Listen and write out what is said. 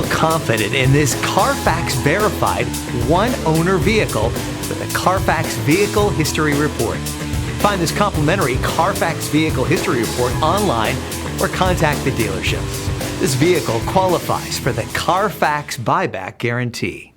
feel confident in this Carfax verified one-owner vehicle with a Carfax Vehicle History Report. Find this complimentary Carfax Vehicle History Report online or contact the dealership. This vehicle qualifies for the Carfax Buyback Guarantee.